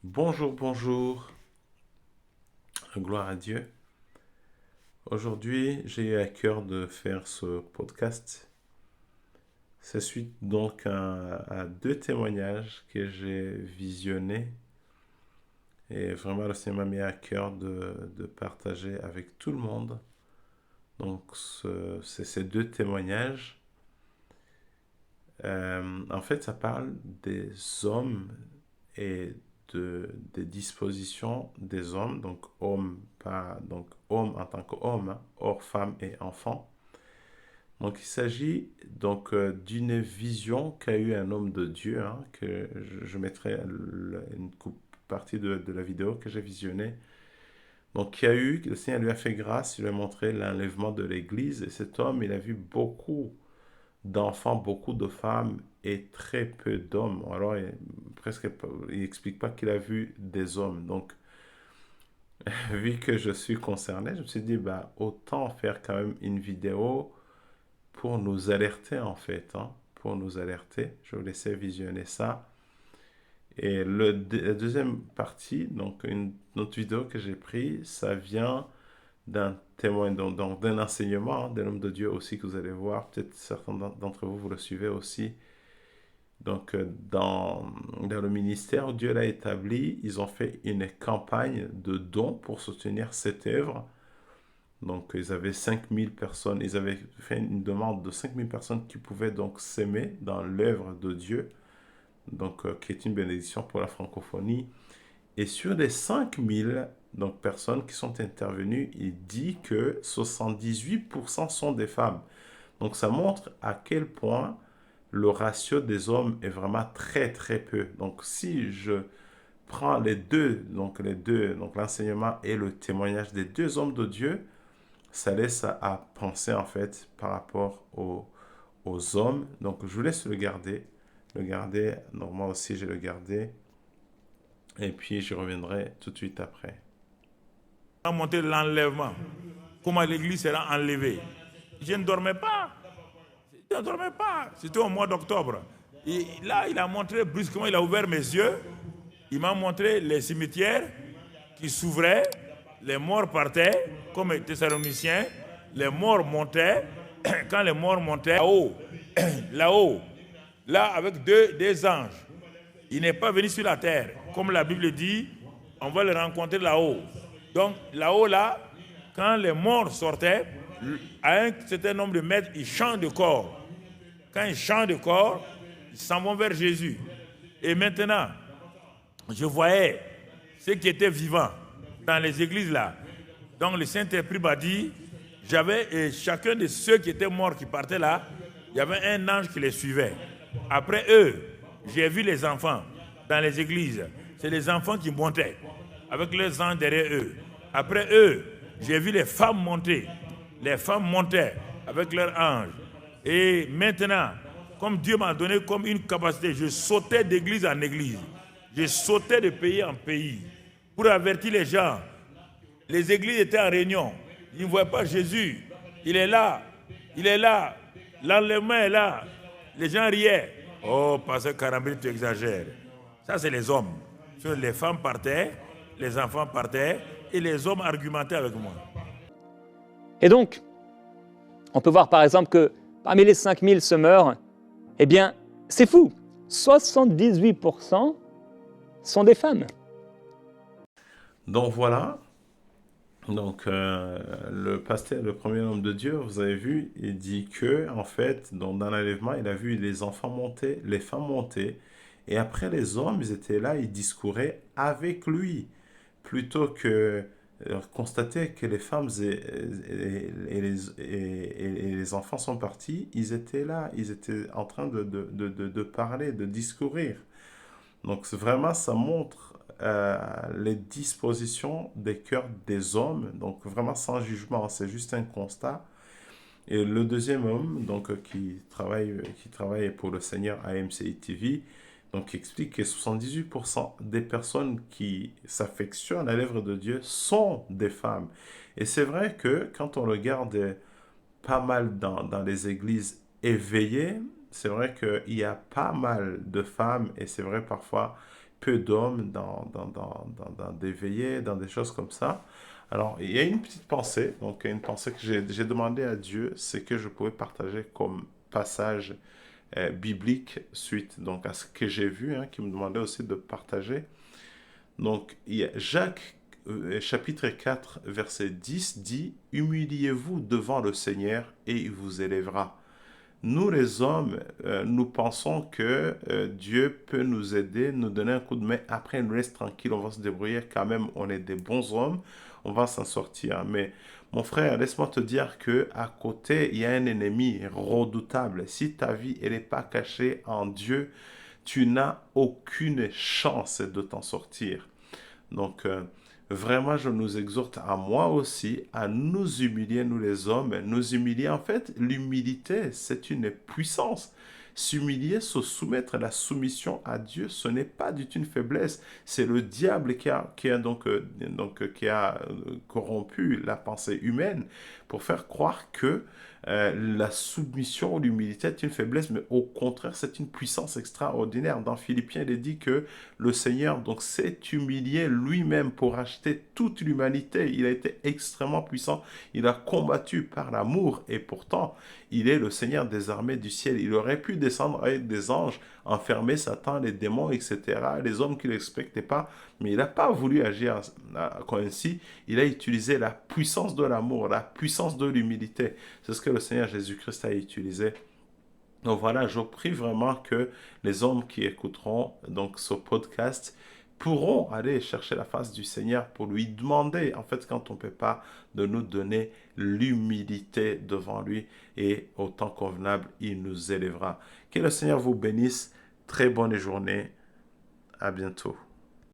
Bonjour, bonjour, gloire à Dieu. Aujourd'hui, j'ai eu à cœur de faire ce podcast. C'est suite donc à deux témoignages que j'ai visionnés et vraiment le Seigneur m'a mis à cœur de partager avec tout le monde. Donc, c'est ces deux témoignages. En fait, ça parle des hommes et des dispositions des hommes, donc homme, pas, donc homme en tant qu'homme, hein, hors femme et enfant. Donc il s'agit donc d'une vision qu'a eu un homme de Dieu, hein, que je mettrai partie de la vidéo que j'ai visionnée. Donc qui a eu, le Seigneur lui a fait grâce, il lui a montré l'enlèvement de l'Église, et cet homme, il a vu beaucoup d'enfants, beaucoup de femmes et très peu d'hommes. Alors, il explique pas qu'il a vu des hommes. Donc, vu que je suis concerné, je me suis dit, bah, autant faire quand même une vidéo pour nous alerter, en fait, hein, pour nous alerter. Je vais vous laisser visionner ça. Et la deuxième partie, donc une autre vidéo que j'ai prise, ça vient d'un témoin, donc d'un enseignement, hein, d'un homme de Dieu aussi que vous allez voir. Peut-être certains d'entre vous, vous le suivez aussi. Donc, dans le ministère où Dieu l'a établi, ils ont fait une campagne de dons pour soutenir cette œuvre. Donc, ils avaient 5000 personnes, ils avaient fait une demande de 5000 personnes qui pouvaient donc s'aimer dans l'œuvre de Dieu, donc qui est une bénédiction pour la francophonie. Et sur les 5000 donc, personnes qui sont intervenues, il dit que 78% sont des femmes. Donc, ça montre à quel point le ratio des hommes est vraiment très très peu. Donc si je prends donc l'enseignement et le témoignage des deux hommes de Dieu, ça laisse à penser en fait par rapport aux hommes. Donc je vous laisse le garder. Donc moi aussi j'ai le gardé et puis je reviendrai tout de suite après. A montré l'enlèvement, comment l'église sera enlevée. Je ne dormais pas. Je ne dormais pas. C'était au mois d'octobre. Et là, il a montré brusquement, il a ouvert mes yeux. Il m'a montré les cimetières qui s'ouvraient, les morts partaient, comme les Thessaloniciens, les morts montaient. Quand les morts montaient, là-haut, là-haut, là, avec deux anges, il n'est pas venu sur la terre. Comme la Bible dit, on va le rencontrer là-haut. Donc, là-haut, là, quand les morts sortaient, à un certain nombre de mètres, ils changent de corps. Quand ils changent de corps, ils s'en vont vers Jésus. Et maintenant, je voyais ceux qui étaient vivants dans les églises là. Donc le Saint-Esprit m'a dit, et chacun de ceux qui étaient morts, qui partaient là, il y avait un ange qui les suivait. Après eux, j'ai vu les enfants dans les églises. C'est les enfants qui montaient, avec leurs anges derrière eux. Après eux, j'ai vu les femmes monter. Les femmes montaient avec leurs anges. Et maintenant, comme Dieu m'a donné comme une capacité, je sautais d'église en église. Je sautais de pays en pays pour avertir les gens. Les églises étaient en réunion. Ils ne voyaient pas Jésus. Il est là. Il est là. L'enlèvement est là. Les gens riaient. Oh, pasteur Karambir, tu exagères. Ça, c'est les hommes. Les femmes partaient, les enfants partaient, et les hommes argumentaient avec moi. Et donc, on peut voir par exemple que parmi les 5000 semeurs, eh bien, c'est fou, 78% sont des femmes. Donc voilà. Donc le pasteur, le premier homme de Dieu, vous avez vu, il dit que en fait, dans l'enlèvement, il a vu les enfants monter, les femmes monter, et après les hommes, ils étaient là, ils discouraient avec lui, plutôt que constater que les femmes et les enfants sont partis, ils étaient là, ils étaient en train de parler, de discourir. Donc vraiment, ça montre les dispositions des cœurs des hommes, donc vraiment sans jugement, c'est juste un constat. Et le deuxième homme, donc qui travaille pour le Seigneur à MCI TV, donc qui explique que 78% des personnes qui s'affectionnent à l'œuvre de Dieu sont des femmes. Et c'est vrai que quand on regarde pas mal dans les églises éveillées, c'est vrai qu'il y a pas mal de femmes, et c'est vrai parfois peu d'hommes dans des veillées, dans des choses comme ça. Alors, il y a une petite pensée, donc une pensée que j'ai demandé à Dieu, c'est que je pouvais partager comme passage biblique suite donc à ce que j'ai vu, hein, qui me demandait aussi de partager. Donc, il y a Jacques chapitre 4, verset 10 dit, humiliez-vous devant le Seigneur et il vous élèvera. Nous, les hommes, nous pensons que Dieu peut nous aider, nous donner un coup de main. Après, il nous laisse tranquille, on va se débrouiller quand même. On est des bons hommes, on va s'en sortir. Mais mon frère, laisse-moi te dire que à côté, il y a un ennemi redoutable. Si ta vie, elle n'est pas cachée en Dieu, tu n'as aucune chance de t'en sortir. Donc, vraiment, je nous exhorte à moi aussi à nous humilier, nous les hommes, nous humilier. En fait, l'humilité, c'est une puissance. S'humilier, se soumettre à la soumission à Dieu, ce n'est pas du tout une faiblesse. C'est le diable qui a corrompu la pensée humaine pour faire croire que la soumission ou l'humilité est une faiblesse, mais au contraire, c'est une puissance extraordinaire. Dans Philippiens, il est dit que le Seigneur donc s'est humilié lui-même pour acheter toute l'humanité. Il a été extrêmement puissant. Il a combattu par l'amour et pourtant, il est le Seigneur des armées du ciel. Il aurait pu descendre avec des anges, enfermer Satan, les démons, etc., les hommes qui ne l'expectaient pas, mais il n'a pas voulu agir ainsi. Il a utilisé la puissance de l'amour, la puissance de l'humilité. C'est ce que le Seigneur Jésus-Christ a utilisé. Donc voilà, je prie vraiment que les hommes qui écouteront donc ce podcast pourront aller chercher la face du Seigneur pour lui demander, en fait, quand on ne peut pas, de nous donner l'humilité devant lui et au temps convenable, il nous élèvera. Que le Seigneur vous bénisse. Très bonne journée. À bientôt.